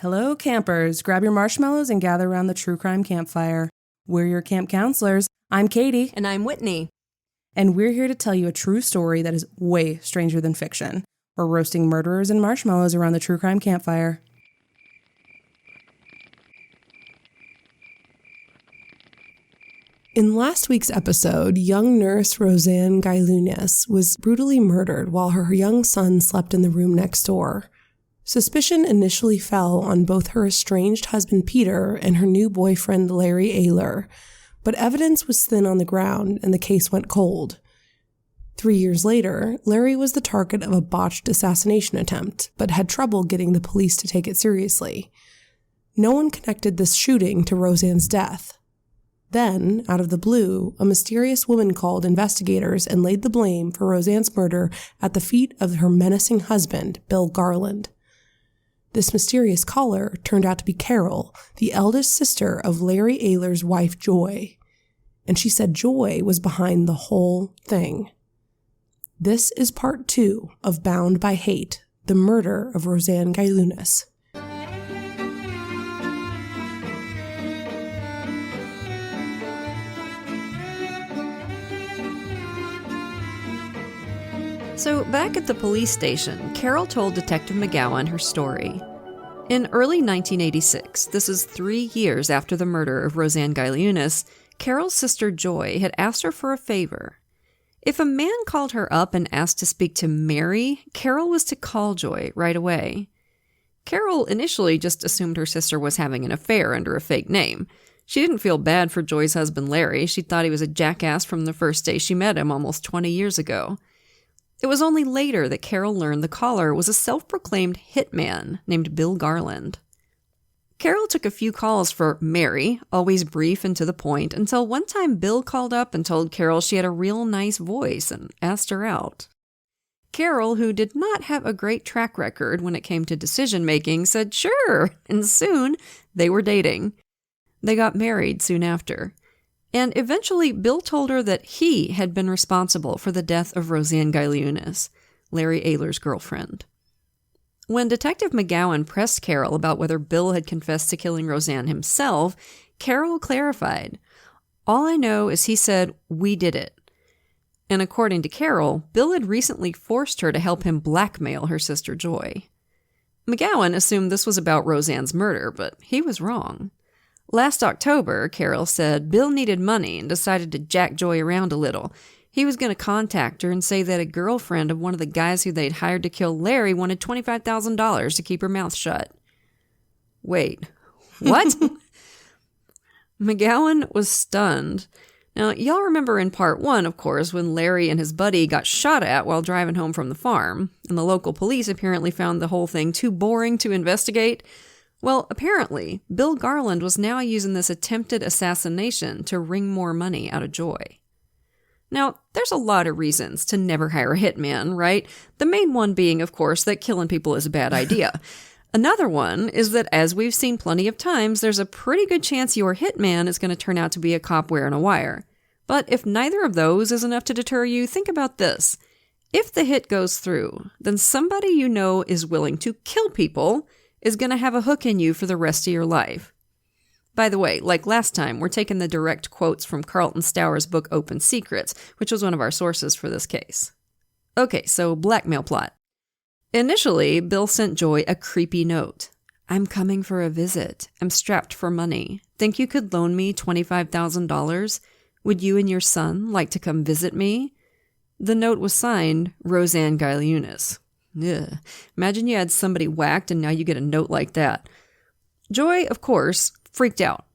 Hello, campers. Grab your marshmallows and gather around the true crime campfire. We're your camp counselors. I'm Katie. And I'm Whitney. And we're here to tell you a true story that is way stranger than fiction. We're roasting murderers and marshmallows around the true crime campfire. In last week's episode, young nurse Rozanne Gailiunas was brutally murdered while her young son slept in the room next door. Suspicion initially fell on both her estranged husband Peter and her new boyfriend Larry Aylor, but evidence was thin on the ground and the case went cold. 3 years later, Larry was the target of a botched assassination attempt, but had trouble getting the police to take it seriously. No one connected this shooting to Rozanne's death. Then, out of the blue, a mysterious woman called investigators and laid the blame for Rozanne's murder at the feet of her menacing husband, Bill Garland. This mysterious caller turned out to be Carol, the eldest sister of Larry Aylor's wife, Joy. And she said Joy was behind the whole thing. This is part 2 of Bound by Hate, the murder of Rozanne Gailiunas. So back at the police station, Carol told Detective McGowan her story. In early 1986, this is 3 years after the murder of Rozanne Gailiunas, Carol's sister Joy had asked her for a favor. If a man called her up and asked to speak to Mary, Carol was to call Joy right away. Carol initially just assumed her sister was having an affair under a fake name. She didn't feel bad for Joy's husband Larry. She thought he was a jackass from the first day she met him almost 20 years ago. It was only later that Carol learned the caller was a self-proclaimed hitman named Bill Garland. Carol took a few calls for Mary, always brief and to the point, until one time Bill called up and told Carol she had a real nice voice and asked her out. Carol, who did not have a great track record when it came to decision-making, said sure, and soon they were dating. They got married soon after. And eventually, Bill told her that he had been responsible for the death of Rozanne Gailiunas, Larry Aylor's girlfriend. When Detective McGowan pressed Carol about whether Bill had confessed to killing Rozanne himself, Carol clarified, "All I know is he said, 'We did it.'" And according to Carol, Bill had recently forced her to help him blackmail her sister Joy. McGowan assumed this was about Rozanne's murder, but he was wrong. Last October, Carol said, Bill needed money and decided to jack Joy around a little. He was going to contact her and say that a girlfriend of one of the guys who they'd hired to kill Larry wanted $25,000 to keep her mouth shut. Wait, what? McGowan was stunned. Now, y'all remember in part 1, of course, when Larry and his buddy got shot at while driving home from the farm, and the local police apparently found the whole thing too boring to investigate? Well, apparently, Bill Garland was now using this attempted assassination to wring more money out of Joy. Now, there's a lot of reasons to never hire a hitman, right? The main one being, of course, that killing people is a bad idea. Another one is that, as we've seen plenty of times, there's a pretty good chance your hitman is going to turn out to be a cop wearing a wire. But if neither of those is enough to deter you, think about this. If the hit goes through, then somebody you know is willing to kill people is going to have a hook in you for the rest of your life. By the way, like last time, we're taking the direct quotes from Carlton Stour's book Open Secrets, which was one of our sources for this case. Okay, so blackmail plot. Initially, Bill sent Joy a creepy note. "I'm coming for a visit. I'm strapped for money. Think you could loan me $25,000? Would you and your son like to come visit me?" The note was signed Rozanne Gailiunas. Ugh. Imagine you had somebody whacked and now you get a note like that. Joy, of course, freaked out.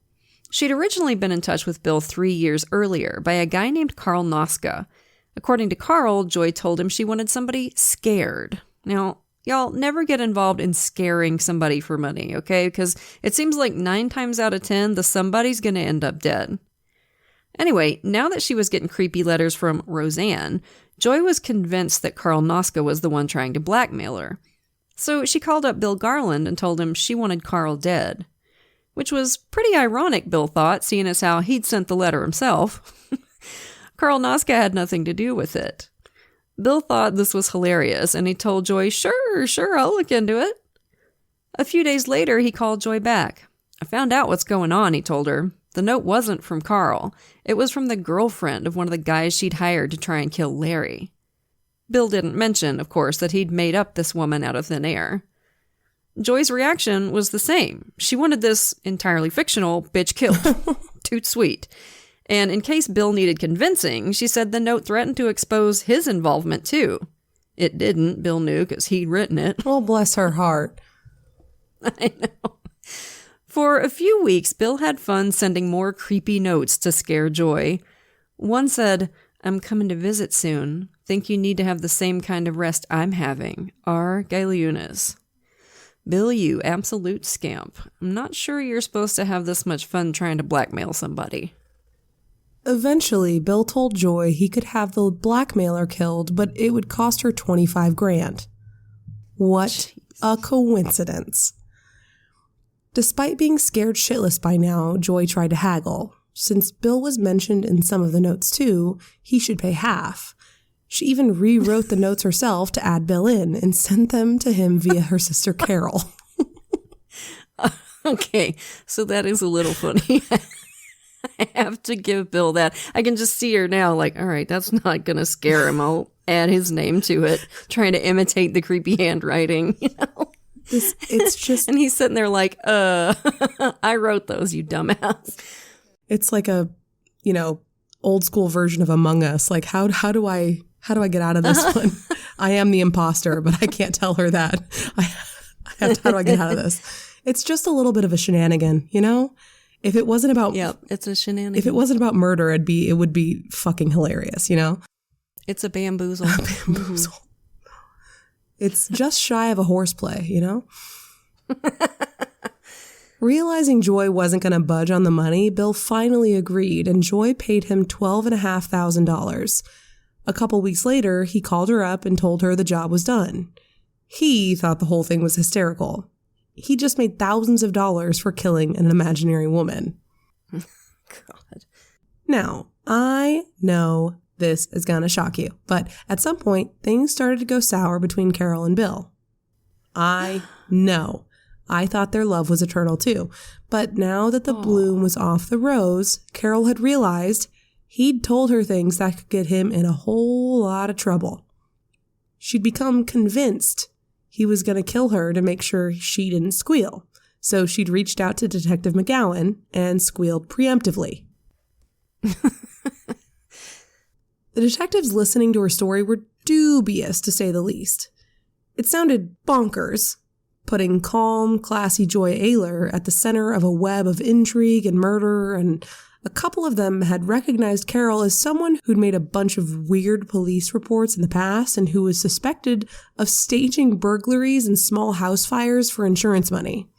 She'd originally been in touch with Bill 3 years earlier by a guy named Carl Noska. According to Carl, Joy told him she wanted somebody scared. Now, y'all never get involved in scaring somebody for money, okay? Because it seems like 9 times out of 10, the somebody's going to end up dead. Anyway, now that she was getting creepy letters from Rozanne, Joy was convinced that Carl Noska was the one trying to blackmail her. So she called up Bill Garland and told him she wanted Carl dead. Which was pretty ironic, Bill thought, seeing as how he'd sent the letter himself. Carl Noska had nothing to do with it. Bill thought this was hilarious, and he told Joy, sure, I'll look into it. A few days later, he called Joy back. I found out what's going on, he told her. The note wasn't from Carl. It was from the girlfriend of one of the guys she'd hired to try and kill Larry. Bill didn't mention, of course, that he'd made up this woman out of thin air. Joy's reaction was the same. She wanted this entirely fictional bitch killed. Toot sweet. And in case Bill needed convincing, she said the note threatened to expose his involvement too. It didn't, Bill knew, because he'd written it. Oh, bless her heart. I know. For a few weeks, Bill had fun sending more creepy notes to scare Joy. One said, "I'm coming to visit soon. Think you need to have the same kind of rest I'm having. R. Gailiunas." Bill, you absolute scamp. I'm not sure you're supposed to have this much fun trying to blackmail somebody. Eventually, Bill told Joy he could have the blackmailer killed, but it would cost her $25,000. What a coincidence. Despite being scared shitless by now, Joy tried to haggle. Since Bill was mentioned in some of the notes too, he should pay half. She even rewrote the notes herself to add Bill in and sent them to him via her sister Carol. Okay, so that is a little funny. I have to give Bill that. I can just see her now like, all right, that's not going to scare him. I'll add his name to it, trying to imitate the creepy handwriting, you know? It's just... And he's sitting there like, I wrote those, you dumbass. It's like a, old school version of Among Us. Like, how do I get out of this one? I am the imposter, but I can't tell her that. How do I get out of this? It's just a little bit of a shenanigan, you know? If it wasn't about... Yep, it's a shenanigan. If it wasn't about murder, it would be fucking hilarious, you know? It's a bamboozle. A bamboozle. Mm-hmm. It's just shy of a horseplay, you know? Realizing Joy wasn't going to budge on the money, Bill finally agreed, and Joy paid him $12,500. A couple weeks later, he called her up and told her the job was done. He thought the whole thing was hysterical. He just made thousands of dollars for killing an imaginary woman. God. Now, I know this is going to shock you, but at some point, things started to go sour between Carol and Bill. I know. I thought their love was eternal too, but now that the bloom was off the rose, Carol had realized he'd told her things that could get him in a whole lot of trouble. She'd become convinced he was going to kill her to make sure she didn't squeal, so she'd reached out to Detective McGowan and squealed preemptively. The detectives listening to her story were dubious, to say the least. It sounded bonkers, putting calm, classy Joy Ayler at the center of a web of intrigue and murder, and a couple of them had recognized Carol as someone who'd made a bunch of weird police reports in the past and who was suspected of staging burglaries and small house fires for insurance money.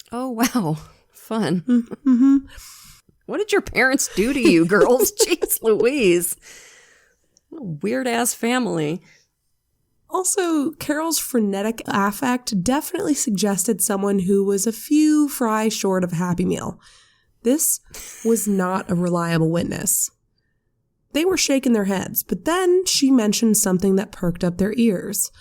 Oh, wow. Fun. Mm-hmm. What did your parents do to you, girls? Jeez Louise. What a weird-ass family. Also, Carol's frenetic affect definitely suggested someone who was a few fries short of a Happy Meal. This was not a reliable witness. They were shaking their heads, but then she mentioned something that perked up their ears.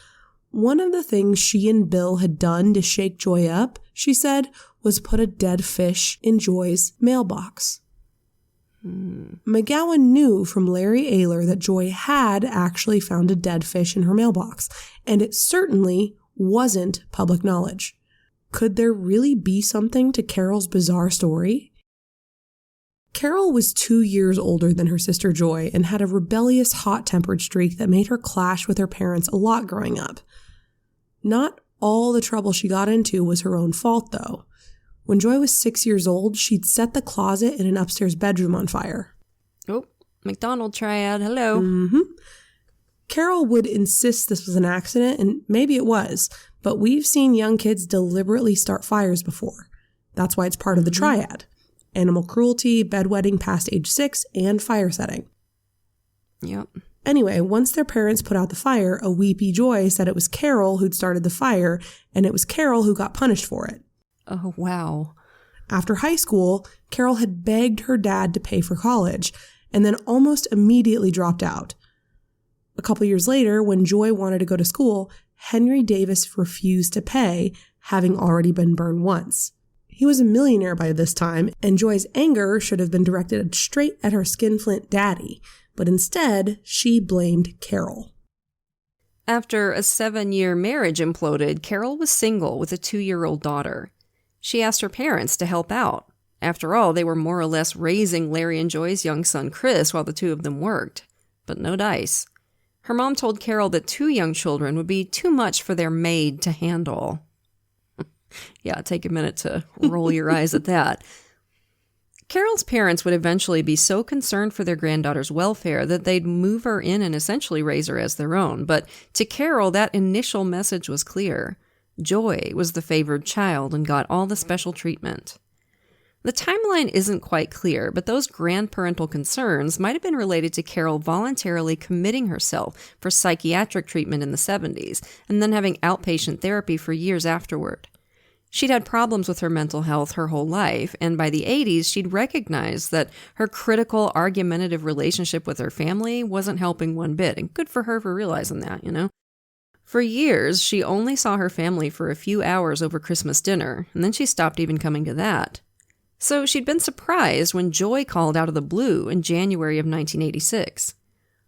One of the things she and Bill had done to shake Joy up, she said, was put a dead fish in Joy's mailbox. McGowan knew from Larry Aylor that Joy had actually found a dead fish in her mailbox, and it certainly wasn't public knowledge. Could there really be something to Carol's bizarre story? Carol was 2 years older than her sister Joy and had a rebellious, hot-tempered streak that made her clash with her parents a lot growing up. Not all the trouble she got into was her own fault, though. When Joy was 6 years old, she'd set the closet in an upstairs bedroom on fire. Oh, McDonald triad, hello. Mm-hmm. Carol would insist this was an accident, and maybe it was, but we've seen young kids deliberately start fires before. That's why it's part of the triad. Animal cruelty, bedwetting past age 6, and fire setting. Yep. Anyway, once their parents put out the fire, a weepy Joy said it was Carol who'd started the fire, and it was Carol who got punished for it. Oh, wow. After high school, Carol had begged her dad to pay for college, and then almost immediately dropped out. A couple years later, when Joy wanted to go to school, Henry Davis refused to pay, having already been burned once. He was a millionaire by this time, and Joy's anger should have been directed straight at her skinflint daddy, but instead, she blamed Carol. After a 7-year marriage imploded, Carol was single with a 2-year-old daughter. She asked her parents to help out. After all, they were more or less raising Larry and Joy's young son Chris while the two of them worked. But no dice. Her mom told Carol that 2 young children would be too much for their maid to handle. Yeah, take a minute to roll your eyes at that. Carol's parents would eventually be so concerned for their granddaughter's welfare that they'd move her in and essentially raise her as their own. But to Carol, that initial message was clear. Joy was the favored child and got all the special treatment. The timeline isn't quite clear, but those grandparental concerns might have been related to Carol voluntarily committing herself for psychiatric treatment in the 70s and then having outpatient therapy for years afterward. She'd had problems with her mental health her whole life, and by the 80s, she'd recognized that her critical, argumentative relationship with her family wasn't helping one bit, and good for her for realizing that, you know? For years, she only saw her family for a few hours over Christmas dinner, and then she stopped even coming to that. So she'd been surprised when Joy called out of the blue in January of 1986.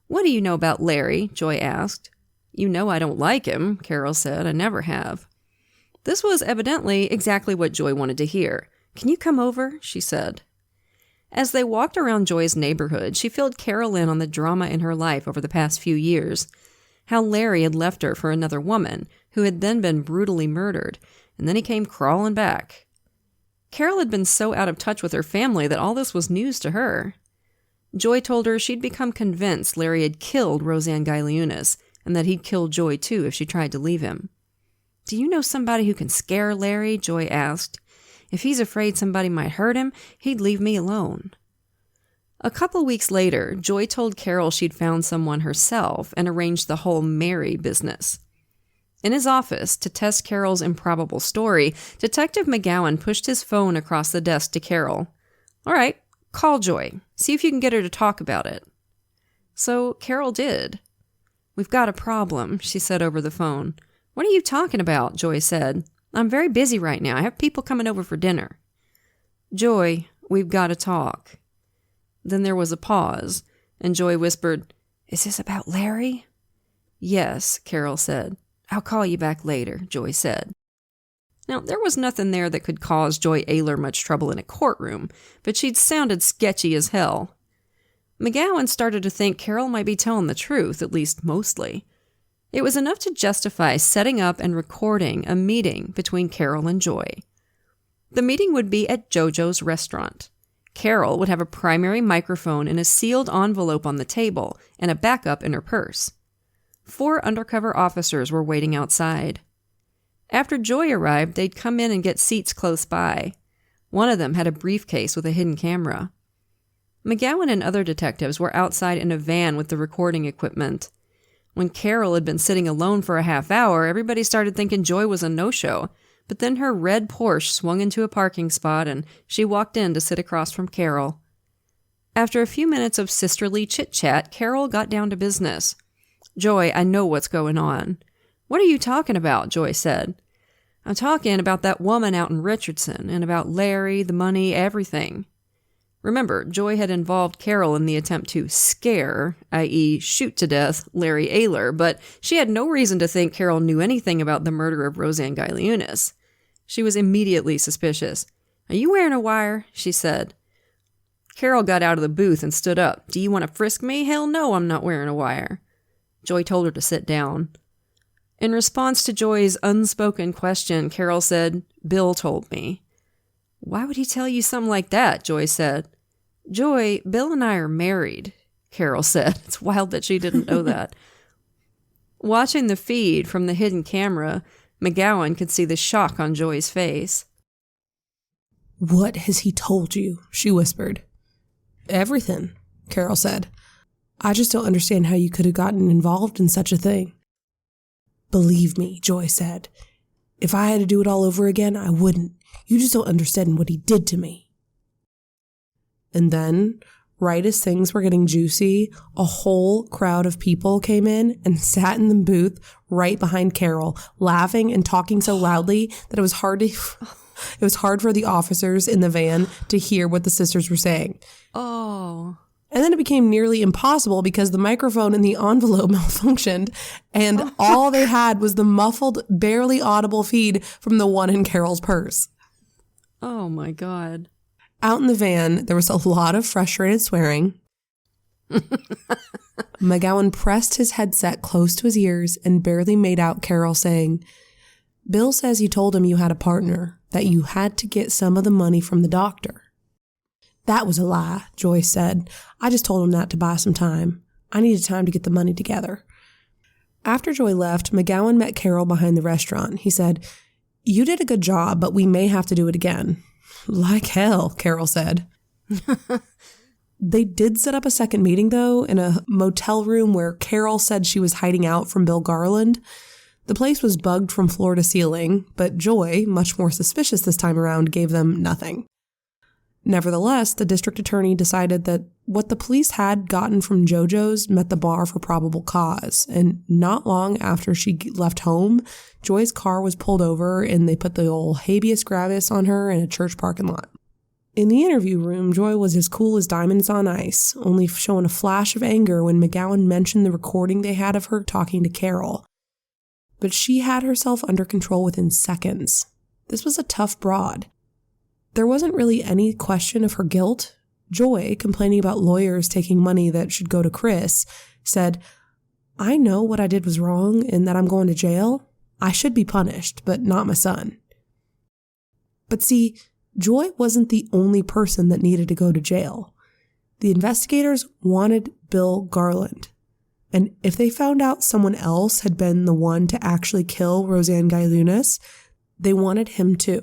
"What do you know about Larry?" Joy asked. "You know I don't like him," Carol said. "I never have." This was evidently exactly what Joy wanted to hear. "Can you come over?" she said. As they walked around Joy's neighborhood, she filled Carol in on the drama in her life over the past few years. How Larry had left her for another woman, who had then been brutally murdered, and then he came crawling back. Carol had been so out of touch with her family that all this was news to her. Joy told her she'd become convinced Larry had killed Rozanne Gailiunas, and that he'd kill Joy too if she tried to leave him. "Do you know somebody who can scare Larry?" Joy asked. "If he's afraid somebody might hurt him, he'd leave me alone." A couple weeks later, Joy told Carol she'd found someone herself and arranged the whole Mary business. In his office, to test Carol's improbable story, Detective McGowan pushed his phone across the desk to Carol. "All right, call Joy. See if you can get her to talk about it." So Carol did. "We've got a problem," she said over the phone. "What are you talking about?" Joy said. "I'm very busy right now. I have people coming over for dinner." "Joy, we've got to talk." Then there was a pause, and Joy whispered, "Is this about Larry?" "Yes," Carol said. "I'll call you back later," Joy said. Now, there was nothing there that could cause Joy Ayler much trouble in a courtroom, but she'd sounded sketchy as hell. McGowan started to think Carol might be telling the truth, at least mostly. It was enough to justify setting up and recording a meeting between Carol and Joy. The meeting would be at JoJo's restaurant. Carol would have a primary microphone in a sealed envelope on the table and a backup in her purse. 4 undercover officers were waiting outside. After Joy arrived, they'd come in and get seats close by. One of them had a briefcase with a hidden camera. McGowan and other detectives were outside in a van with the recording equipment. When Carol had been sitting alone for a half hour, everybody started thinking Joy was a no-show, but then her red Porsche swung into a parking spot and she walked in to sit across from Carol. After a few minutes of sisterly chit-chat, Carol got down to business. "Joy, I know what's going on." "What are you talking about?" Joy said. "I'm talking about that woman out in Richardson and about Larry, the money, everything." Remember, Joy had involved Carol in the attempt to scare, i.e. shoot to death, Larry Aylor, but she had no reason to think Carol knew anything about the murder of Rozanne Gailiunas. She was immediately suspicious. "Are you wearing a wire?" she said. Carol got out of the booth and stood up. "Do you want to frisk me? Hell no, I'm not wearing a wire." Joy told her to sit down. In response to Joy's unspoken question, Carol said, "Bill told me." "Why would he tell you something like that?" Joy said. "Joy, Bill and I are married," Carol said. It's wild that she didn't know that. Watching the feed from the hidden camera, McGowan could see the shock on Joy's face. "What has he told you?" she whispered. "Everything," Carol said. "I just don't understand how you could have gotten involved in such a thing." "Believe me," Joy said. "If I had to do it all over again, I wouldn't. You just don't understand what he did to me." And then, right as things were getting juicy, a whole crowd of people came in and sat in the booth right behind Carol, laughing and talking so loudly that it was hard for the officers in the van to hear what the sisters were saying. Oh. And then it became nearly impossible because the microphone in the envelope malfunctioned, and all they had was the muffled, barely audible feed from the one in Carol's purse. Oh my God. Out in the van, there was a lot of frustrated swearing. McGowan pressed his headset close to his ears and barely made out Carol saying, "Bill says you told him you had a partner, that you had to get some of the money from the doctor." "That was a lie," Joyce said. "I just told him that to buy some time. I needed time to get the money together." After Joy left, McGowan met Carol behind the restaurant. He said, "You did a good job, but we may have to do it again." "Like hell," Carol said. They did set up a second meeting, though, in a motel room where Carol said she was hiding out from Bill Garland. The place was bugged from floor to ceiling, but Joy, much more suspicious this time around, gave them nothing. Nevertheless, the district attorney decided that what the police had gotten from JoJo's met the bar for probable cause, and not long after she left home, Joy's car was pulled over and they put the old habeas corpus on her in a church parking lot. In the interview room, Joy was as cool as diamonds on ice, only showing a flash of anger when McGowan mentioned the recording they had of her talking to Carol. But she had herself under control within seconds. This was a tough broad. There wasn't really any question of her guilt. Joy, complaining about lawyers taking money that should go to Chris, said, "I know what I did was wrong and that I'm going to jail. I should be punished, but not my son." But see, Joy wasn't the only person that needed to go to jail. The investigators wanted Bill Garland. And if they found out someone else had been the one to actually kill Rozanne Gailiunas, they wanted him too.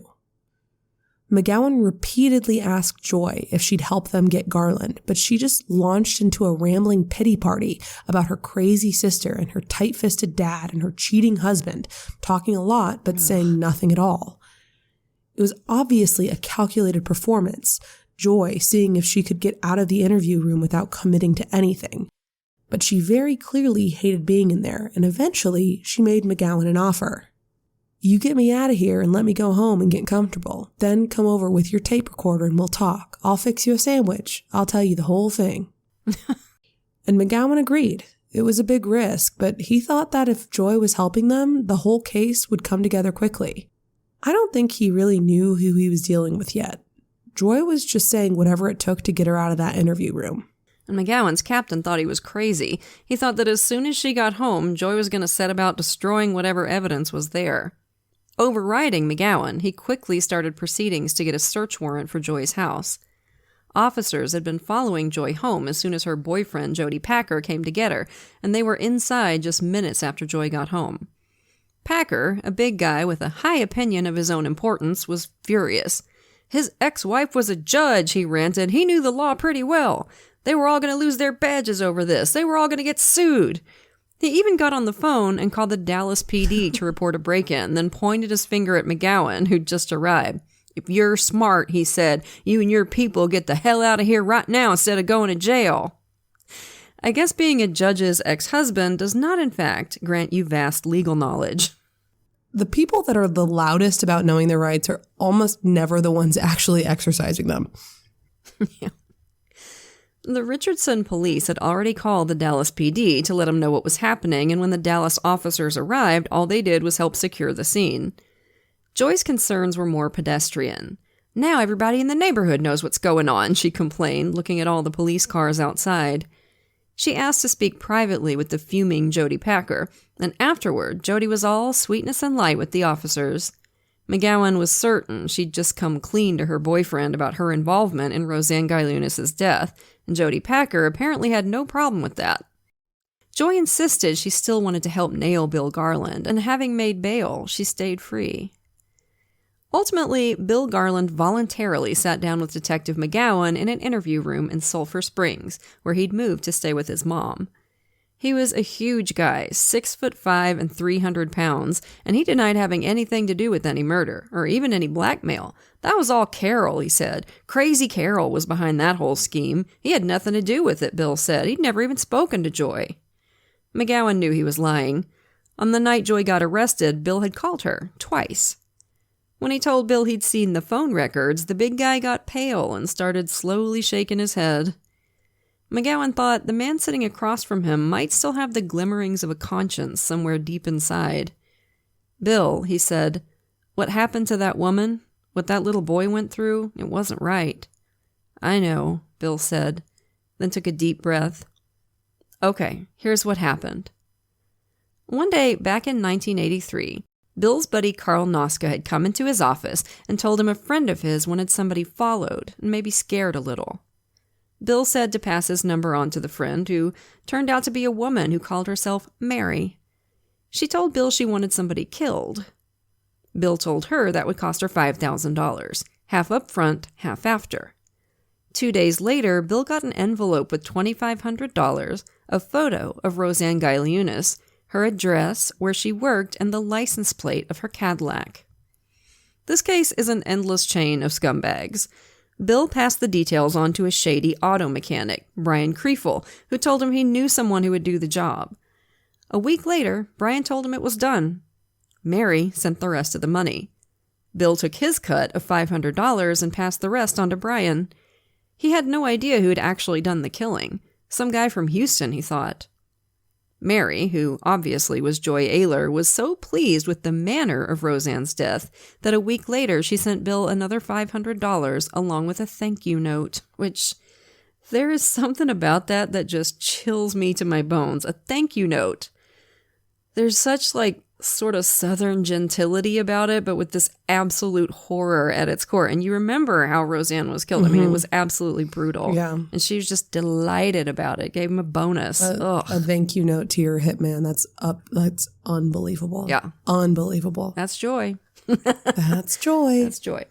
McGowan repeatedly asked Joy if she'd help them get Garland, but she just launched into a rambling pity party about her crazy sister and her tight-fisted dad and her cheating husband, talking a lot but saying nothing at all. It was obviously a calculated performance, Joy seeing if she could get out of the interview room without committing to anything. But she very clearly hated being in there, and eventually she made McGowan an offer. "You get me out of here and let me go home and get comfortable. Then come over with your tape recorder and we'll talk. I'll fix you a sandwich. I'll tell you the whole thing." And McGowan agreed. It was a big risk, but he thought that if Joy was helping them, the whole case would come together quickly. I don't think he really knew who he was dealing with yet. Joy was just saying whatever it took to get her out of that interview room. And McGowan's captain thought he was crazy. He thought that as soon as she got home, Joy was going to set about destroying whatever evidence was there. Overriding McGowan, he quickly started proceedings to get a search warrant for Joy's house. Officers had been following Joy home as soon as her boyfriend, Jody Packer, came to get her, and they were inside just minutes after Joy got home. Packer, a big guy with a high opinion of his own importance, was furious. His ex-wife was a judge, he ranted. He knew the law pretty well. They were all going to lose their badges over this. They were all going to get sued. He even got on the phone and called the Dallas PD to report a break-in, then pointed his finger at McGowan, who'd just arrived. "If you're smart," he said, "you and your people get the hell out of here right now instead of going to jail." I guess being a judge's ex-husband does not, in fact, grant you vast legal knowledge. The people that are the loudest about knowing their rights are almost never the ones actually exercising them. Yeah. The Richardson police had already called the Dallas PD to let them know what was happening, and when the Dallas officers arrived, all they did was help secure the scene. Joy's concerns were more pedestrian. "Now everybody in the neighborhood knows what's going on," she complained, looking at all the police cars outside. She asked to speak privately with the fuming Jody Packer, and afterward, Jody was all sweetness and light with the officers. McGowan was certain she'd just come clean to her boyfriend about her involvement in Rozanne Gailiunas' death, and Jody Packer apparently had no problem with that. Joy insisted she still wanted to help nail Bill Garland, and having made bail, she stayed free. Ultimately, Bill Garland voluntarily sat down with Detective McGowan in an interview room in Sulphur Springs, where he'd moved to stay with his mom. He was a huge guy, 6'5" and 300 pounds, and he denied having anything to do with any murder, or even any blackmail. That was all Carol, he said. Crazy Carol was behind that whole scheme. He had nothing to do with it, Bill said. He'd never even spoken to Joy. McGowan knew he was lying. On the night Joy got arrested, Bill had called her, twice. When he told Bill he'd seen the phone records, the big guy got pale and started slowly shaking his head. McGowan thought the man sitting across from him might still have the glimmerings of a conscience somewhere deep inside. Bill, he said, what happened to that woman? What that little boy went through? It wasn't right. I know, Bill said, then took a deep breath. Okay, here's what happened. One day, back in 1983, Bill's buddy Carl Noska had come into his office and told him a friend of his wanted somebody followed and maybe scared a little. Bill said to pass his number on to the friend, who turned out to be a woman who called herself Mary. She told Bill she wanted somebody killed. Bill told her that would cost her $5,000, half up front, half after. 2 days later, Bill got an envelope with $2,500, a photo of Rozanne Gailiunas, her address, where she worked, and the license plate of her Cadillac. This case is an endless chain of scumbags. Bill passed the details on to a shady auto mechanic, Brian Kriefel, who told him he knew someone who would do the job. A week later, Brian told him it was done. Mary sent the rest of the money. Bill took his cut of $500 and passed the rest on to Brian. He had no idea who had actually done the killing. Some guy from Houston, he thought. Mary, who obviously was Joy Ayler, was so pleased with the manner of Rozanne's death that a week later she sent Bill another $500 along with a thank you note, which there is something about that just chills me to my bones. A thank you note. There's such sort of southern gentility about it, but with this absolute horror at its core. And you remember how Rozanne was killed. I mean, it was absolutely brutal. Yeah. And she was just delighted about it. Gave him a bonus. A thank you note to your hitman. That's unbelievable. Yeah. Unbelievable. That's joy. That's joy. That's joy.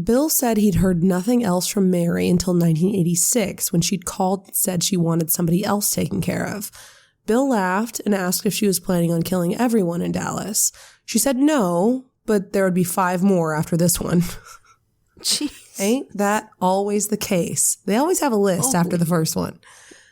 Bill said he'd heard nothing else from Mary until 1986 when she'd called and said she wanted somebody else taken care of. Bill laughed and asked if she was planning on killing everyone in Dallas. She said no, but there would be 5 more after this one. Jeez. Ain't that always the case? They always have a list after the first one.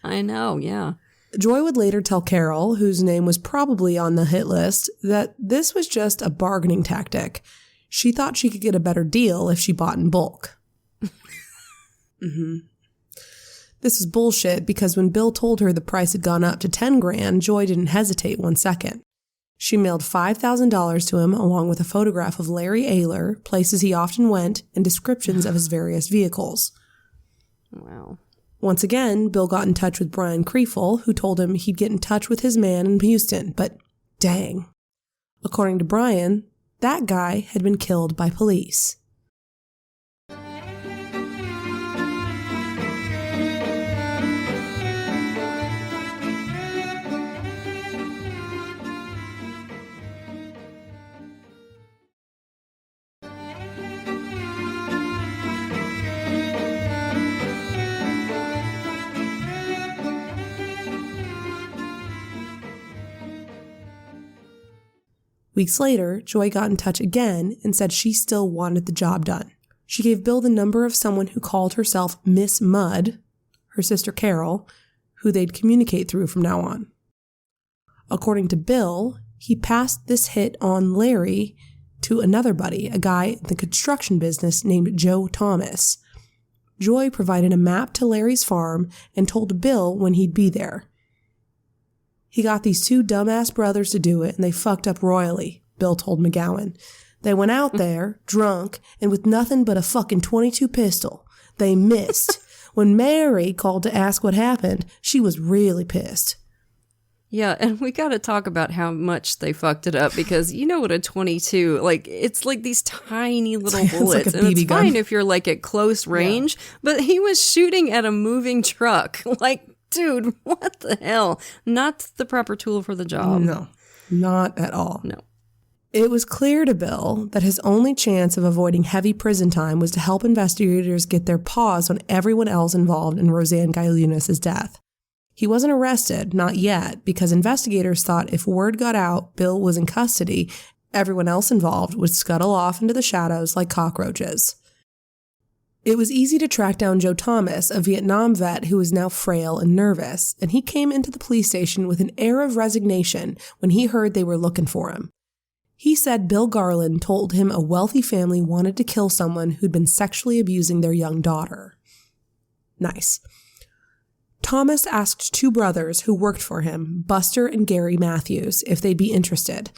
I know, yeah. Joy would later tell Carol, whose name was probably on the hit list, that this was just a bargaining tactic. She thought she could get a better deal if she bought in bulk. This was bullshit because when Bill told her the price had gone up to $10,000, Joy didn't hesitate 1 second. She mailed $5,000 to him along with a photograph of Larry Aylor, places he often went, and descriptions of his various vehicles. Wow. Once again, Bill got in touch with Brian Kriefel, who told him he'd get in touch with his man in Houston, but dang. According to Brian, that guy had been killed by police. Weeks later, Joy got in touch again and said she still wanted the job done. She gave Bill the number of someone who called herself Miss Mudd, her sister Carol, who they'd communicate through from now on. According to Bill, he passed this hit on Larry to another buddy, a guy in the construction business named Joe Thomas. Joy provided a map to Larry's farm and told Bill when he'd be there. He got these 2 dumbass brothers to do it, and they fucked up royally, Bill told McGowan. They went out there, drunk, and with nothing but a fucking .22 pistol. They missed. When Mary called to ask what happened, she was really pissed. Yeah, and we got to talk about how much they fucked it up, because you know what a .22, it's like these tiny little bullets, and it's fine if you're at close range, but he was shooting at a moving truck, dude, what the hell? Not the proper tool for the job. No, not at all. No. It was clear to Bill that his only chance of avoiding heavy prison time was to help investigators get their paws on everyone else involved in Rozanne Gailiunas' death. He wasn't arrested, not yet, because investigators thought if word got out Bill was in custody, everyone else involved would scuttle off into the shadows like cockroaches. It was easy to track down Joe Thomas, a Vietnam vet who was now frail and nervous, and he came into the police station with an air of resignation when he heard they were looking for him. He said Bill Garland told him a wealthy family wanted to kill someone who'd been sexually abusing their young daughter. Nice. Thomas asked 2 brothers who worked for him, Buster and Gary Matthews, if they'd be interested.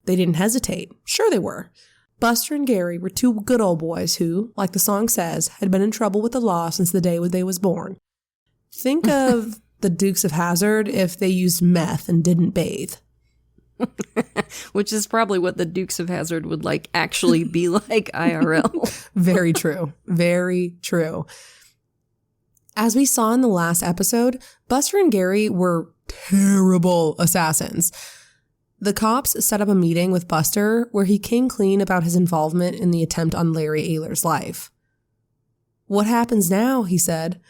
They didn't hesitate. Sure they were. Buster and Gary were 2 good old boys who, like the song says, had been in trouble with the law since the day they was born. Think of the Dukes of Hazzard if they used meth and didn't bathe. Which is probably what the Dukes of Hazzard would actually be like IRL. Very true. Very true. As we saw in the last episode, Buster and Gary were terrible assassins. The cops set up a meeting with Buster where he came clean about his involvement in the attempt on Larry Aylor's life. "What happens now?" he said.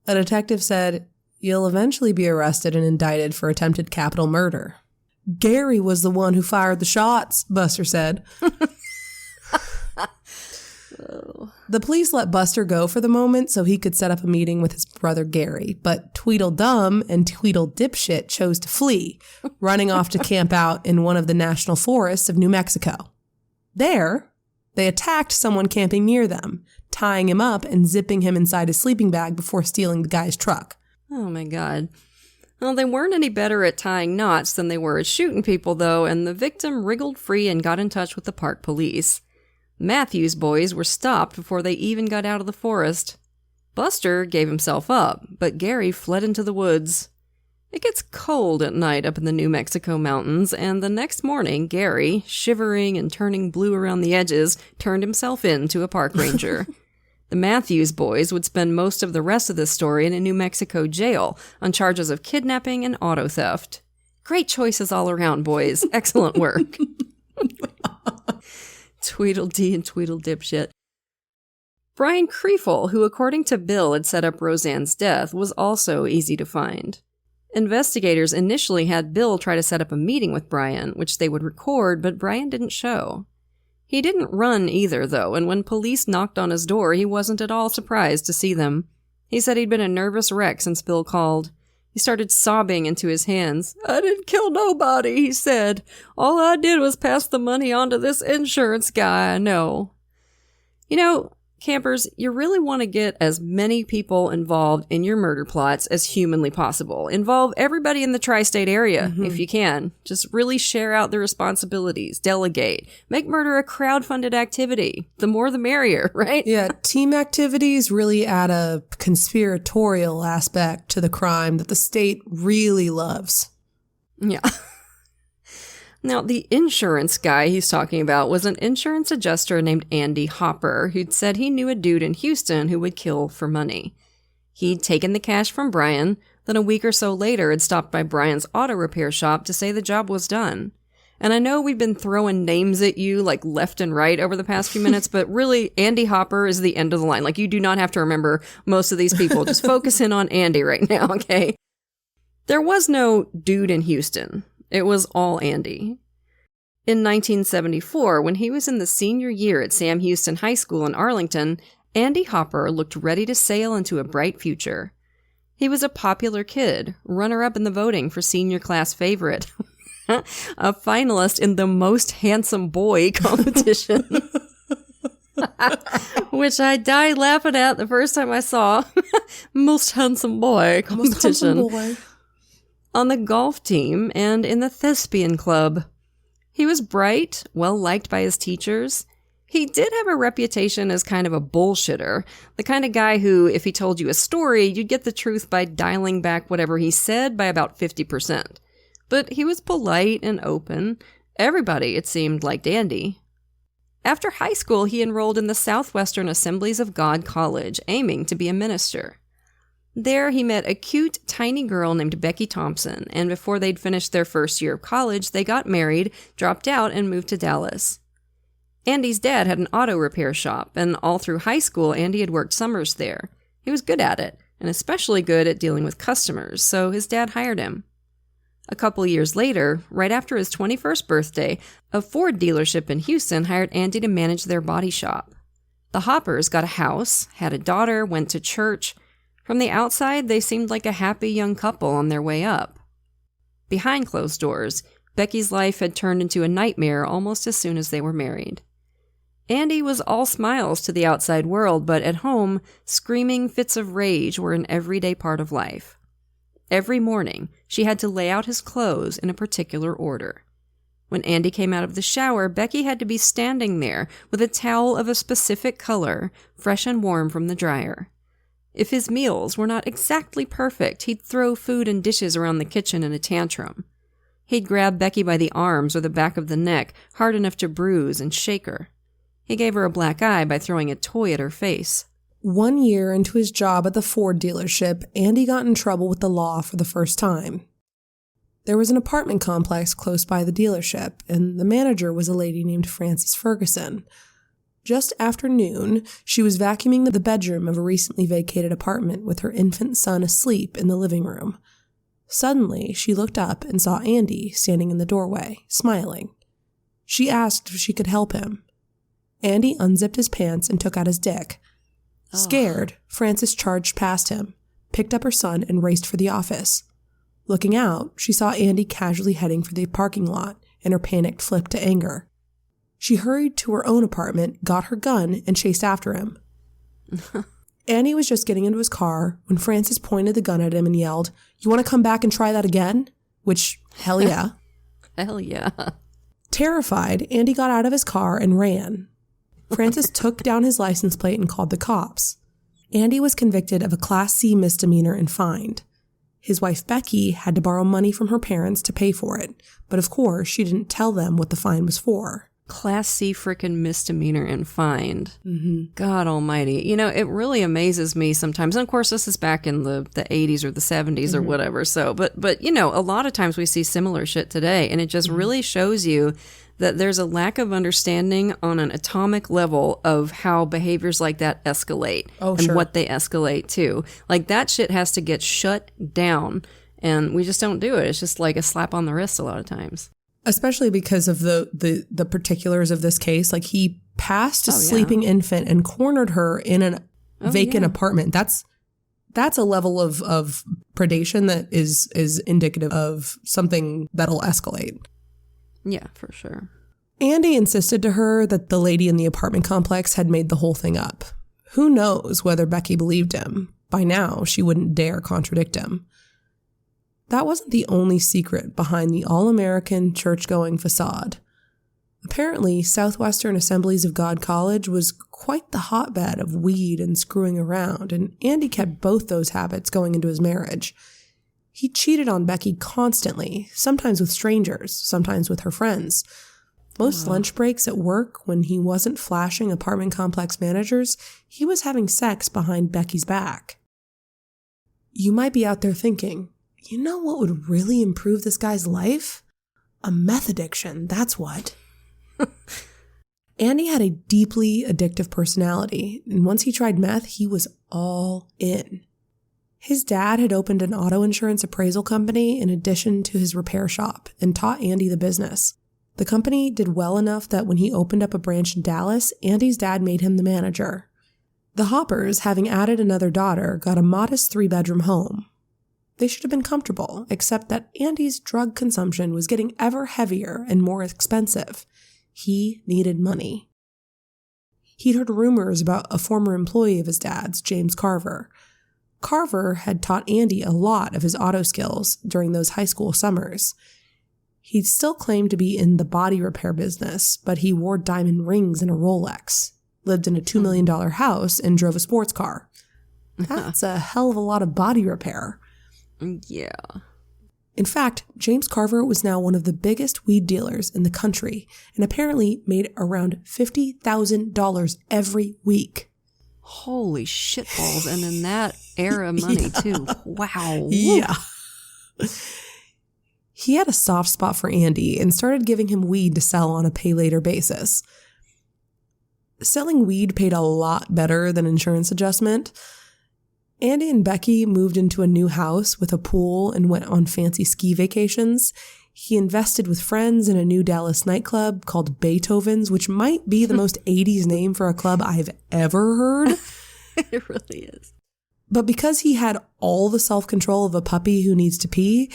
A detective said, "You'll eventually be arrested and indicted for attempted capital murder." "Gary was the one who fired the shots," Buster said. The police let Buster go for the moment so he could set up a meeting with his brother Gary, but Tweedledum and Tweedledipshit chose to flee, running off to camp out in one of the national forests of New Mexico. There, they attacked someone camping near them, tying him up and zipping him inside his sleeping bag before stealing the guy's truck. Oh my God. Well, they weren't any better at tying knots than they were at shooting people, though, and the victim wriggled free and got in touch with the park police. Matthew's boys were stopped before they even got out of the forest. Buster gave himself up, but Gary fled into the woods. It gets cold at night up in the New Mexico mountains, and the next morning, Gary, shivering and turning blue around the edges, turned himself in to a park ranger. The Matthews boys would spend most of the rest of this story in a New Mexico jail on charges of kidnapping and auto theft. Great choices all around, boys. Excellent work. Tweedledee and Tweedledipshit. Brian Kriefel, who according to Bill had set up Rozanne's death, was also easy to find. Investigators initially had Bill try to set up a meeting with Brian, which they would record, but Brian didn't show. He didn't run either, though, and when police knocked on his door, he wasn't at all surprised to see them. He said he'd been a nervous wreck since Bill called. He started sobbing into his hands. "I didn't kill nobody," he said. "All I did was pass the money on to this insurance guy I know." You know, campers, you really want to get as many people involved in your murder plots as humanly possible. Involve everybody in the tri-state area if you can. Just really share out the responsibilities, delegate, make murder a crowd-funded activity. The more the merrier, right? Yeah, team activities really add a conspiratorial aspect to the crime that the state really loves. Yeah. Now, the insurance guy he's talking about was an insurance adjuster named Andy Hopper, who'd said he knew a dude in Houston who would kill for money. He'd taken the cash from Brian, then a week or so later had stopped by Brian's auto repair shop to say the job was done. And I know we've been throwing names at you left and right over the past few minutes, but really, Andy Hopper is the end of the line. You do not have to remember most of these people. Just focus in on Andy right now, okay? There was no dude in Houston. It was all Andy. In 1974, when he was in the senior year at Sam Houston High School in Arlington, Andy Hopper looked ready to sail into a bright future. He was a popular kid, runner-up in the voting for senior class favorite, a finalist in the Most Handsome Boy competition, which I died laughing at the first time I saw Most Handsome Boy competition. Most handsome boy. On the golf team, and in the thespian club. He was bright, well-liked by his teachers. He did have a reputation as kind of a bullshitter, the kind of guy who, if he told you a story, you'd get the truth by dialing back whatever he said by about 50%. But he was polite and open. Everybody, it seemed, liked Andy. After high school, he enrolled in the Southwestern Assemblies of God College, aiming to be a minister. There, he met a cute, tiny girl named Becky Thompson, and before they'd finished their first year of college, they got married, dropped out, and moved to Dallas. Andy's dad had an auto repair shop, and all through high school, Andy had worked summers there. He was good at it, and especially good at dealing with customers, so his dad hired him. A couple years later, right after his 21st birthday, a Ford dealership in Houston hired Andy to manage their body shop. The Hoppers got a house, had a daughter, went to church. From the outside, they seemed like a happy young couple on their way up. Behind closed doors, Becky's life had turned into a nightmare almost as soon as they were married. Andy was all smiles to the outside world, but at home, screaming fits of rage were an everyday part of life. Every morning, she had to lay out his clothes in a particular order. When Andy came out of the shower, Becky had to be standing there with a towel of a specific color, fresh and warm from the dryer. If his meals were not exactly perfect, he'd throw food and dishes around the kitchen in a tantrum. He'd grab Becky by the arms or the back of the neck, hard enough to bruise and shake her. He gave her a black eye by throwing a toy at her face. 1 year into his job at the Ford dealership, Andy got in trouble with the law for the first time. There was an apartment complex close by the dealership, and the manager was a lady named Frances Ferguson. Just after noon, she was vacuuming the bedroom of a recently vacated apartment with her infant son asleep in the living room. Suddenly, she looked up and saw Andy standing in the doorway, smiling. She asked if she could help him. Andy unzipped his pants and took out his dick. Scared, Frances charged past him, picked up her son, and raced for the office. Looking out, she saw Andy casually heading for the parking lot, and her panic flipped to anger. She hurried to her own apartment, got her gun, and chased after him. Andy was just getting into his car when Frances pointed the gun at him and yelled, "You want to come back and try that again?" Which, hell yeah. Hell yeah. Terrified, Andy got out of his car and ran. Frances took down his license plate and called the cops. Andy was convicted of a Class C misdemeanor and fined. His wife Becky had to borrow money from her parents to pay for it, but of course she didn't tell them what the fine was for. Class C frickin' misdemeanor and fined. Mm-hmm. God almighty. You know, it really amazes me sometimes. And of course, this is back in the 80s or the 70s or whatever. So, but you know, a lot of times we see similar shit today, and it just really shows you that there's a lack of understanding on an atomic level of how behaviors like that escalate and what they escalate to. Like, that shit has to get shut down, and we just don't do it. It's just like a slap on the wrist a lot of times. Especially because of the particulars of this case. Like, he passed a sleeping infant and cornered her in a vacant apartment. That's a level of predation that is indicative of something that'll escalate. Yeah, for sure. Andy insisted to her that the lady in the apartment complex had made the whole thing up. Who knows whether Becky believed him? By now, she wouldn't dare contradict him. That wasn't the only secret behind the all-American church-going facade. Apparently, Southwestern Assemblies of God College was quite the hotbed of weed and screwing around, and Andy kept both those habits going into his marriage. He cheated on Becky constantly, sometimes with strangers, sometimes with her friends. Most lunch breaks at work, when he wasn't flashing apartment complex managers, he was having sex behind Becky's back. You might be out there thinking, you know what would really improve this guy's life? A meth addiction, that's what. Andy had a deeply addictive personality, and once he tried meth, he was all in. His dad had opened an auto insurance appraisal company in addition to his repair shop and taught Andy the business. The company did well enough that when he opened up a branch in Dallas, Andy's dad made him the manager. The Hoppers, having added another daughter, got a modest 3-bedroom home. They should have been comfortable, except that Andy's drug consumption was getting ever heavier and more expensive. He needed money. He'd heard rumors about a former employee of his dad's, James Carver. Carver had taught Andy a lot of his auto skills during those high school summers. He still claimed to be in the body repair business, but he wore diamond rings and a Rolex, lived in a $2 million house, and drove a sports car. That's a hell of a lot of body repair. Yeah. In fact, James Carver was now one of the biggest weed dealers in the country and apparently made around $50,000 every week. Holy shitballs. And in that era money, too. Wow. Yeah. He had a soft spot for Andy and started giving him weed to sell on a pay-later basis. Selling weed paid a lot better than insurance adjustment. Andy and Becky moved into a new house with a pool and went on fancy ski vacations. He invested with friends in a new Dallas nightclub called Beethoven's, which might be the most 80s name for a club I've ever heard. It really is. But because he had all the self-control of a puppy who needs to pee,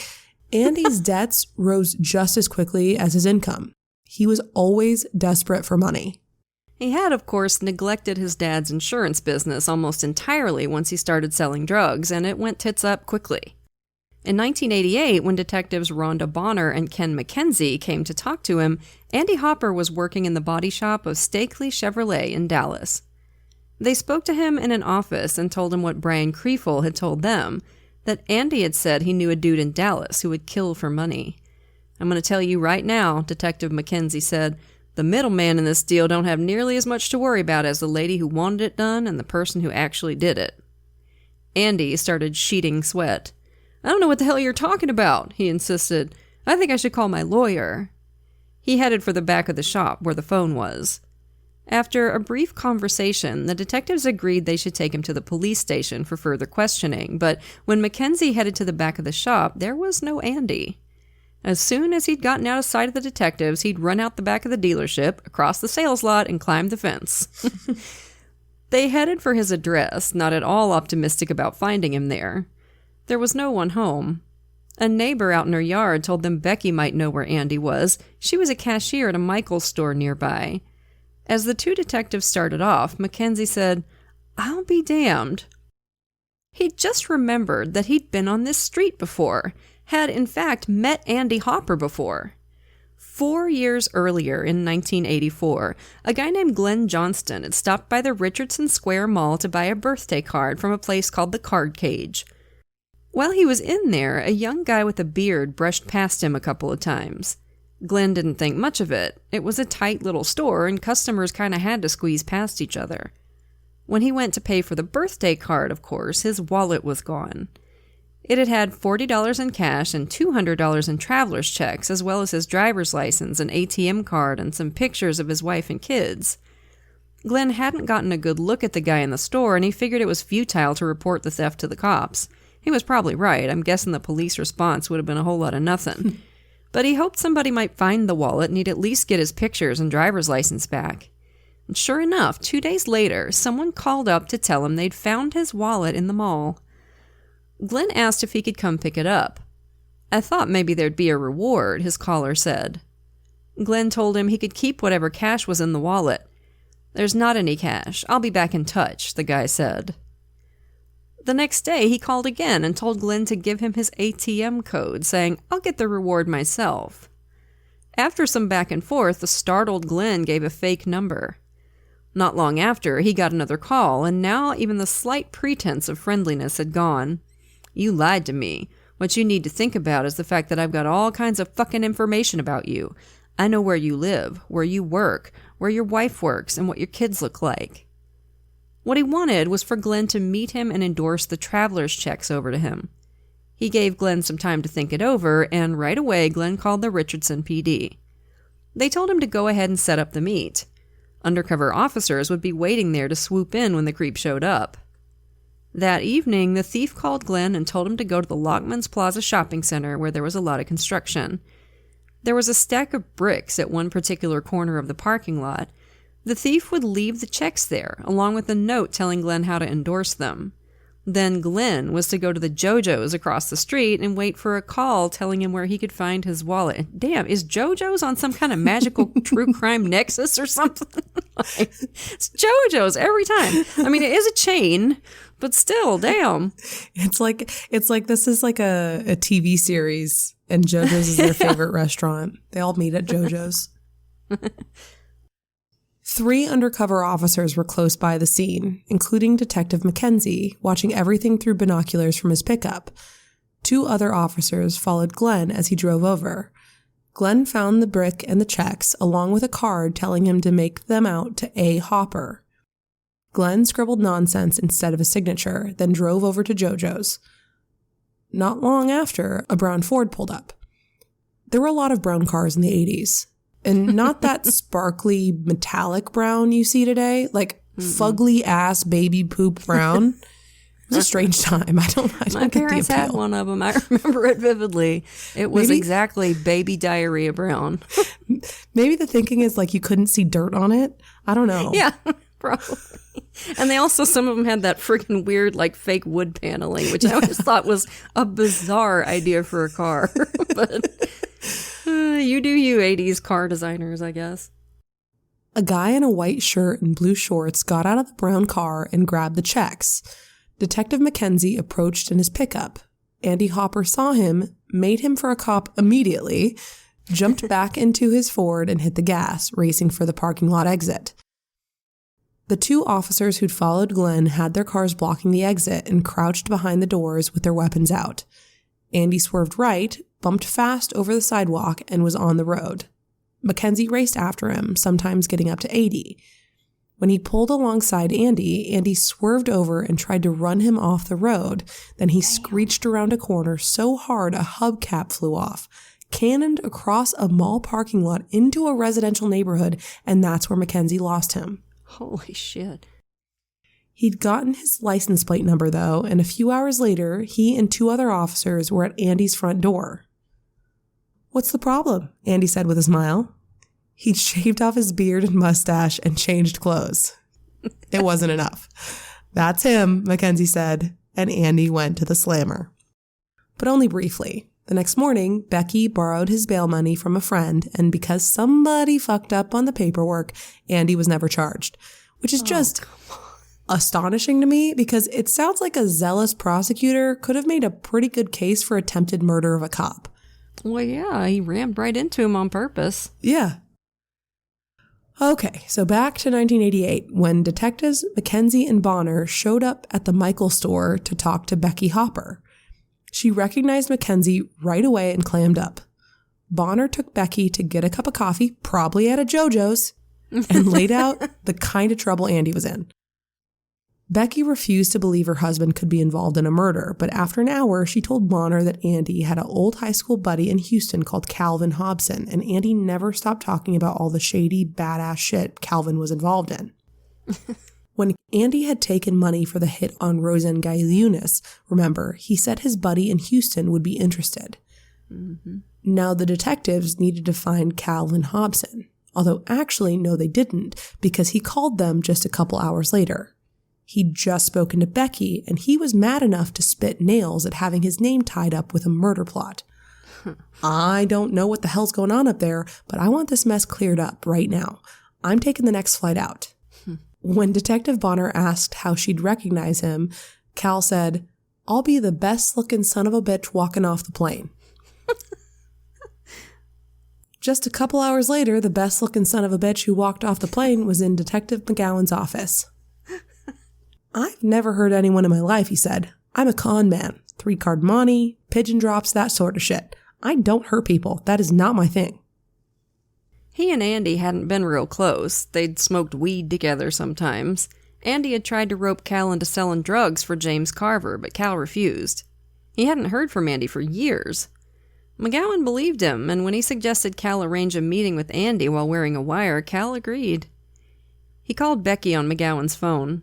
Andy's debts rose just as quickly as his income. He was always desperate for money. He had, of course, neglected his dad's insurance business almost entirely once he started selling drugs, and it went tits up quickly. In 1988, when detectives Rhonda Bonner and Ken McKenzie came to talk to him, Andy Hopper was working in the body shop of Stakely Chevrolet in Dallas. They spoke to him in an office and told him what Brian Kriefel had told them, that Andy had said he knew a dude in Dallas who would kill for money. "I'm going to tell you right now," Detective McKenzie said, "the middleman in this deal don't have nearly as much to worry about as the lady who wanted it done and the person who actually did it." Andy started sheeting sweat. "I don't know what the hell you're talking about," he insisted. "I think I should call my lawyer." He headed for the back of the shop where the phone was. After a brief conversation, the detectives agreed they should take him to the police station for further questioning, but when Mackenzie headed to the back of the shop, there was no Andy. As soon as he'd gotten out of sight of the detectives, he'd run out the back of the dealership, across the sales lot, and climbed the fence. They headed for his address, not at all optimistic about finding him there. There was no one home. A neighbor out in her yard told them Becky might know where Andy was. She was a cashier at a Michael's store nearby. As the two detectives started off, Mackenzie said, "I'll be damned." He'd just remembered that he'd been on this street before, had in fact met Andy Hopper before. 4 years earlier, in 1984, a guy named Glenn Johnston had stopped by the Richardson Square Mall to buy a birthday card from a place called the Card Cage. While he was in there, a young guy with a beard brushed past him a couple of times. Glenn didn't think much of it. It was a tight little store, and customers kind of had to squeeze past each other. When he went to pay for the birthday card, of course, his wallet was gone. It had had $40 in cash and $200 in traveler's checks, as well as his driver's license, an ATM card, and some pictures of his wife and kids. Glenn hadn't gotten a good look at the guy in the store, and he figured it was futile to report the theft to the cops. He was probably right. I'm guessing the police response would have been a whole lot of nothing. But he hoped somebody might find the wallet and he'd at least get his pictures and driver's license back. And sure enough, 2 days later, someone called up to tell him they'd found his wallet in the mall. Glenn asked if he could come pick it up. "I thought maybe there'd be a reward," his caller said. Glenn told him he could keep whatever cash was in the wallet. "There's not any cash. I'll be back in touch," the guy said. The next day, he called again and told Glenn to give him his ATM code, saying, "I'll get the reward myself." After some back and forth, the startled Glenn gave a fake number. Not long after, he got another call, and now even the slight pretense of friendliness had gone. "You lied to me. What you need to think about is the fact that I've got all kinds of fucking information about you. I know where you live, where you work, where your wife works, and what your kids look like." What he wanted was for Glenn to meet him and endorse the traveler's checks over to him. He gave Glenn some time to think it over, and right away Glenn called the Richardson PD. They told him to go ahead and set up the meet. Undercover officers would be waiting there to swoop in when the creep showed up. That evening, the thief called Glenn and told him to go to the Lockman's Plaza shopping center where there was a lot of construction. There was a stack of bricks at one particular corner of the parking lot. The thief would leave the checks there, along with a note telling Glenn how to endorse them. Then Glenn was to go to the JoJo's across the street and wait for a call telling him where he could find his wallet. Damn, is JoJo's on some kind of magical true crime nexus or something? It's JoJo's every time. I mean, it is a chain, but still, damn. It's like this is like a TV series, and JoJo's is their favorite restaurant. They all meet at JoJo's. 3 undercover officers were close by the scene, including Detective Mackenzie, watching everything through binoculars from his pickup. 2 other officers followed Glenn as he drove over. Glenn found the brick and the checks, along with a card telling him to make them out to A. Hopper. Glenn scribbled nonsense instead of a signature, then drove over to JoJo's. Not long after, a brown Ford pulled up. There were a lot of brown cars in the 80s. And not that sparkly metallic brown you see today, like fugly ass baby poop brown. It was a strange time. I don't My parents get the had appeal. one of them. I remember it vividly. It was exactly baby diarrhea brown. Maybe the thinking is like you couldn't see dirt on it. I don't know. Yeah, probably. And they also, some of them had that freaking weird, like, fake wood paneling, which I always thought was a bizarre idea for a car. But you do you, 80s car designers, I guess. A guy in a white shirt and blue shorts got out of the brown car and grabbed the checks. Detective Mackenzie approached in his pickup. Andy Hopper saw him, made him for a cop immediately, jumped back into his Ford and hit the gas, racing for the parking lot exit. The two officers who'd followed Glenn had their cars blocking the exit and crouched behind the doors with their weapons out. Andy swerved right, bumped fast over the sidewalk, and was on the road. Mackenzie raced after him, sometimes getting up to 80. When he pulled alongside Andy, Andy swerved over and tried to run him off the road. Then he screeched around a corner so hard a hubcap flew off, cannoned across a mall parking lot into a residential neighborhood, and that's where Mackenzie lost him. Holy shit. He'd gotten his license plate number, though, and a few hours later, he and two other officers were at Andy's front door. "What's the problem?" Andy said with a smile. He'd shaved off his beard and mustache and changed clothes. It wasn't enough. "That's him," Mackenzie said, and Andy went to the slammer. But only briefly. The next morning, Becky borrowed his bail money from a friend, and because somebody fucked up on the paperwork, Andy was never charged, which is just astonishing to me because it sounds like a zealous prosecutor could have made a pretty good case for attempted murder of a cop. Well, yeah, he rammed right into him on purpose. Yeah. Okay, so back to 1988, when detectives Mackenzie and Bonner showed up at the Michael store to talk to Becky Hopper. She recognized Mackenzie right away and clammed up. Bonner took Becky to get a cup of coffee, probably at a JoJo's, and laid out the kind of trouble Andy was in. Becky refused to believe her husband could be involved in a murder, but after an hour, she told Bonner that Andy had an old high school buddy in Houston called Calvin Hobson, and Andy never stopped talking about all the shady, badass shit Calvin was involved in. When Andy had taken money for the hit on Rozanne Gailiunas, remember, he said his buddy in Houston would be interested. Mm-hmm. Now the detectives needed to find Calvin Hobson, although actually, no, they didn't, because he called them just a couple hours later. He'd just spoken to Becky, and he was mad enough to spit nails at having his name tied up with a murder plot. I don't know what the hell's going on up there, but I want this mess cleared up right now. I'm taking the next flight out. When Detective Bonner asked how she'd recognize him, Cal said, "I'll be the best-looking son of a bitch walking off the plane." Just a couple hours later, the best-looking son of a bitch who walked off the plane was in Detective McGowan's office. "I've never hurt anyone in my life," he said. "I'm a con man. 3-card money, pigeon drops, that sort of shit. I don't hurt people. That is not my thing." He and Andy hadn't been real close. They'd smoked weed together sometimes. Andy had tried to rope Cal into selling drugs for James Carver, but Cal refused. He hadn't heard from Andy for years. McGowan believed him, and when he suggested Cal arrange a meeting with Andy while wearing a wire, Cal agreed. He called Becky on McGowan's phone.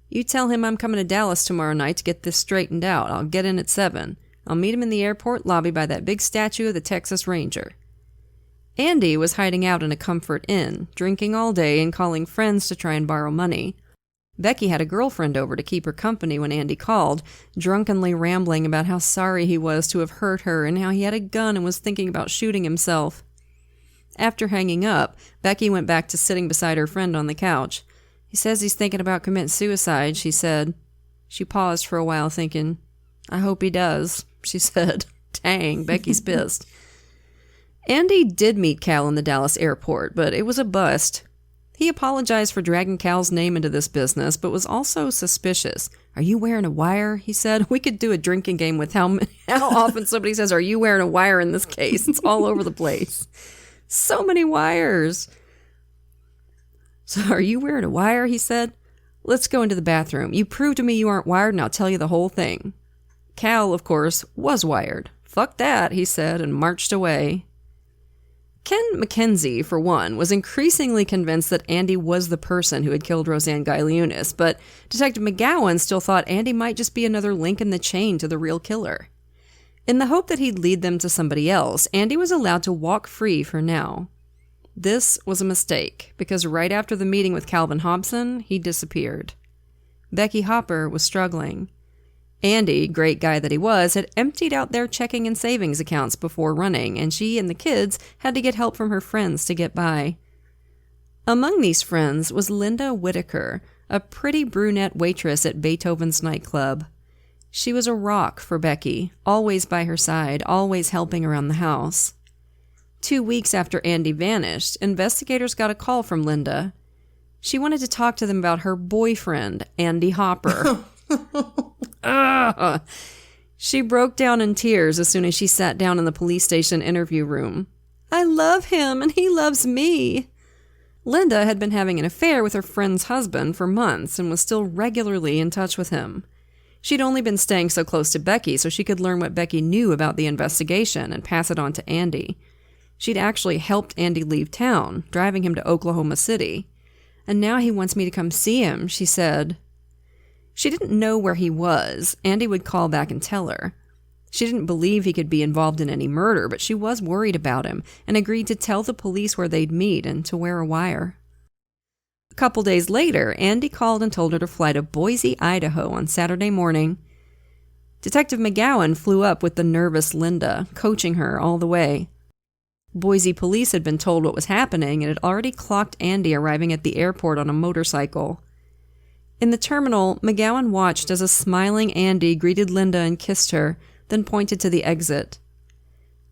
"You tell him I'm coming to Dallas tomorrow night to get this straightened out. I'll get in at 7. I'll meet him in the airport lobby by that big statue of the Texas Ranger." Andy was hiding out in a Comfort Inn, drinking all day and calling friends to try and borrow money. Becky had a girlfriend over to keep her company when Andy called, drunkenly rambling about how sorry he was to have hurt her and how he had a gun and was thinking about shooting himself. After hanging up, Becky went back to sitting beside her friend on the couch. "He says he's thinking about committing suicide," she said. She paused for a while, thinking, "I hope he does," she said. Dang, Becky's pissed. Andy did meet Cal in the Dallas airport, but it was a bust. He apologized for dragging Cal's name into this business, but was also suspicious. "Are you wearing a wire?" he said. "We could do a drinking game with how often somebody says, 'Are you wearing a wire?' in this case. It's all over the place. So many wires." "So are you wearing a wire?" he said. "Let's go into the bathroom. You prove to me you aren't wired and I'll tell you the whole thing." Cal, of course, was wired. "Fuck that," he said and marched away. Ken McKenzie, for one, was increasingly convinced that Andy was the person who had killed Rozanne Gailiunas, but Detective McGowan still thought Andy might just be another link in the chain to the real killer. In the hope that he'd lead them to somebody else, Andy was allowed to walk free for now. This was a mistake, because right after the meeting with Calvin Hobson, he disappeared. Becky Hopper was struggling. Andy, great guy that he was, had emptied out their checking and savings accounts before running, and she and the kids had to get help from her friends to get by. Among these friends was Linda Whitaker, a pretty brunette waitress at Beethoven's nightclub. She was a rock for Becky, always by her side, always helping around the house. 2 weeks after Andy vanished, investigators got a call from Linda. She wanted to talk to them about her boyfriend, Andy Hopper. She broke down in tears as soon as she sat down in the police station interview room. I love him and he loves me. Linda had been having an affair with her friend's husband for months and was still regularly in touch with him. She'd only been staying so close to Becky so she could learn what Becky knew about the investigation and pass it on to Andy. She'd actually helped Andy leave town, driving him to Oklahoma City. And now he wants me to come see him, she said. She didn't know where he was. Andy would call back and tell her. She didn't believe he could be involved in any murder, but she was worried about him and agreed to tell the police where they'd meet and to wear a wire. A couple days later, Andy called and told her to fly to Boise, Idaho on Saturday morning. Detective McGowan flew up with the nervous Linda, coaching her all the way. Boise police had been told what was happening and had already clocked Andy arriving at the airport on a motorcycle. In the terminal, McGowan watched as a smiling Andy greeted Linda and kissed her, then pointed to the exit.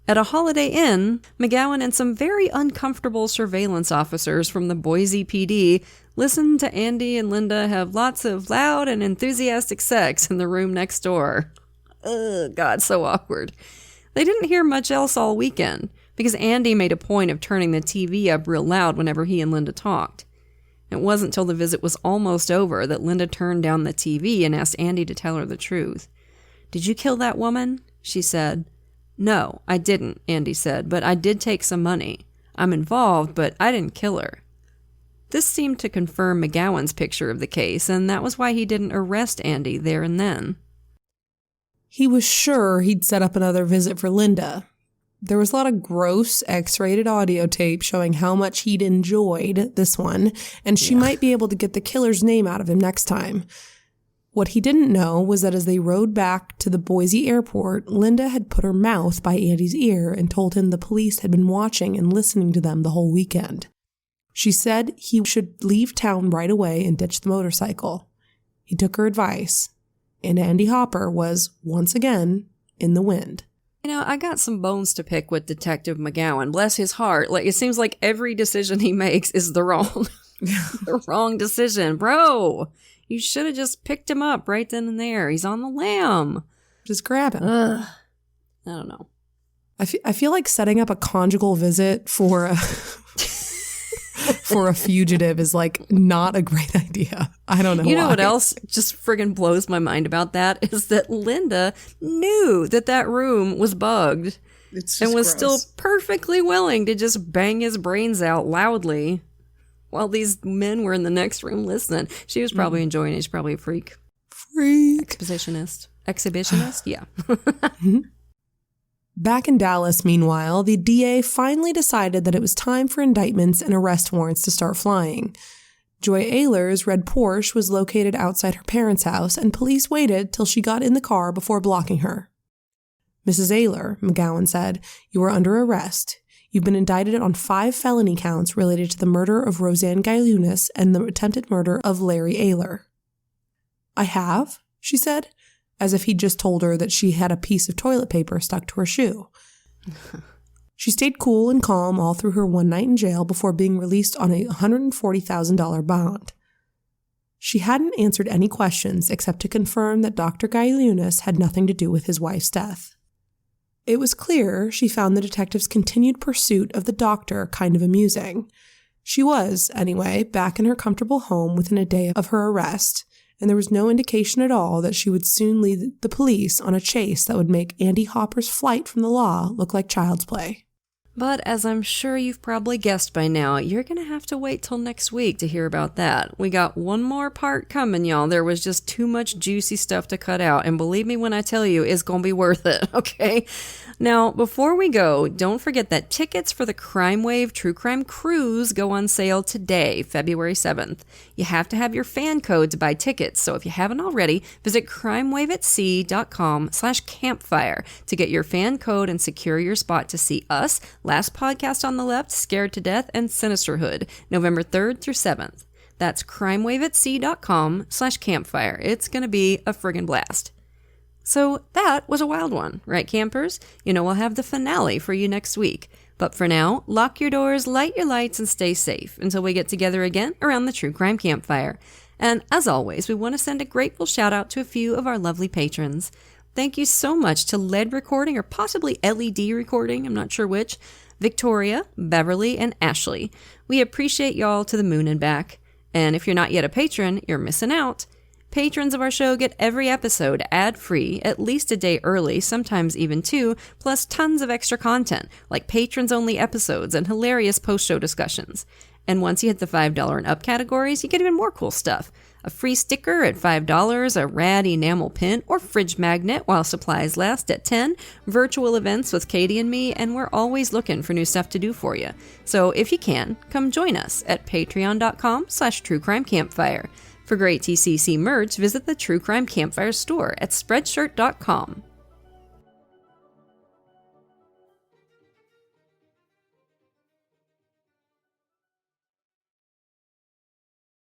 At a Holiday Inn, McGowan and some very uncomfortable surveillance officers from the Boise PD listened to Andy and Linda have lots of loud and enthusiastic sex in the room next door. Ugh, God, so awkward. They didn't hear much else all weekend, because Andy made a point of turning the TV up real loud whenever he and Linda talked. It wasn't till the visit was almost over that Linda turned down the TV and asked Andy to tell her the truth. Did you kill that woman? She said. No, I didn't, Andy said, but I did take some money. I'm involved, but I didn't kill her. This seemed to confirm McGowan's picture of the case, and that was why he didn't arrest Andy there and then. He was sure he'd set up another visit for Linda. There was a lot of gross X-rated audio tape showing how much he'd enjoyed this one, and she might be able to get the killer's name out of him next time. What he didn't know was that as they rode back to the Boise airport, Linda had put her mouth by Andy's ear and told him the police had been watching and listening to them the whole weekend. She said he should leave town right away and ditch the motorcycle. He took her advice, and Andy Hopper was, once again, in the wind. You know, I got some bones to pick with Detective McGowan. Bless his heart. Like, it seems like every decision he makes is the wrong decision. Bro, you should have just picked him up right then and there. He's on the lam. Just grab him. I don't know. I feel like setting up a conjugal visit for a for a fugitive is like not a great idea. I don't know You know why. what else just friggin' blows my mind about that is that Linda knew that room was bugged and was still perfectly willing to just bang his brains out loudly while these men were in the next room listening. She was probably enjoying it. She's probably a freak. Exhibitionist? Yeah. Back in Dallas, meanwhile, the DA finally decided that it was time for indictments and arrest warrants to start flying. Joy Ayler's red Porsche was located outside her parents' house, and police waited till she got in the car before blocking her. Mrs. Ayler, McGowan said, you are under arrest. You've been indicted on 5 felony counts related to the murder of Rozanne Gailiunas and the attempted murder of Larry Aylor. I have, she said, as if he'd just told her that she had a piece of toilet paper stuck to her shoe. She stayed cool and calm all through her one night in jail before being released on a $140,000 bond. She hadn't answered any questions except to confirm that Dr. Gailiunas had nothing to do with his wife's death. It was clear she found the detective's continued pursuit of the doctor kind of amusing. She was, anyway, back in her comfortable home within a day of her arrest, and there was no indication at all that she would soon lead the police on a chase that would make Andy Hopper's flight from the law look like child's play. But as I'm sure you've probably guessed by now, you're going to have to wait till next week to hear about that. We got one more part coming, y'all. There was just too much juicy stuff to cut out, and believe me when I tell you, it's going to be worth it, okay? Now, before we go, don't forget that tickets for the Crime Wave True Crime Cruise go on sale today, February 7th. You have to have your fan code to buy tickets, so if you haven't already, visit crimewaveatsea.com/campfire to get your fan code and secure your spot to see us, Last Podcast on the Left, Scared to Death, and Sinisterhood, November 3rd through 7th. That's crimewaveatsea.com/campfire. It's going to be a friggin' blast. So that was a wild one, right, campers? You know, we'll have the finale for you next week. But for now, lock your doors, light your lights, and stay safe until we get together again around the True Crime Campfire. And as always, we want to send a grateful shout out to a few of our lovely patrons. Thank you so much to LED Recording, or possibly LED Recording, I'm not sure which, Victoria, Beverly, and Ashley. We appreciate y'all to the moon and back. And if you're not yet a patron, you're missing out. Patrons of our show get every episode ad-free, at least a day early, sometimes even 2, plus tons of extra content, like patrons-only episodes and hilarious post-show discussions. And once you hit the $5 and up categories, you get even more cool stuff. A free sticker at $5, a rad enamel pin or fridge magnet while supplies last at $10, virtual events with Katie and me, and we're always looking for new stuff to do for you. So if you can, come join us at patreon.com/truecrimecampfire. For great TCC merch, visit the True Crime Campfire store at spreadshirt.com.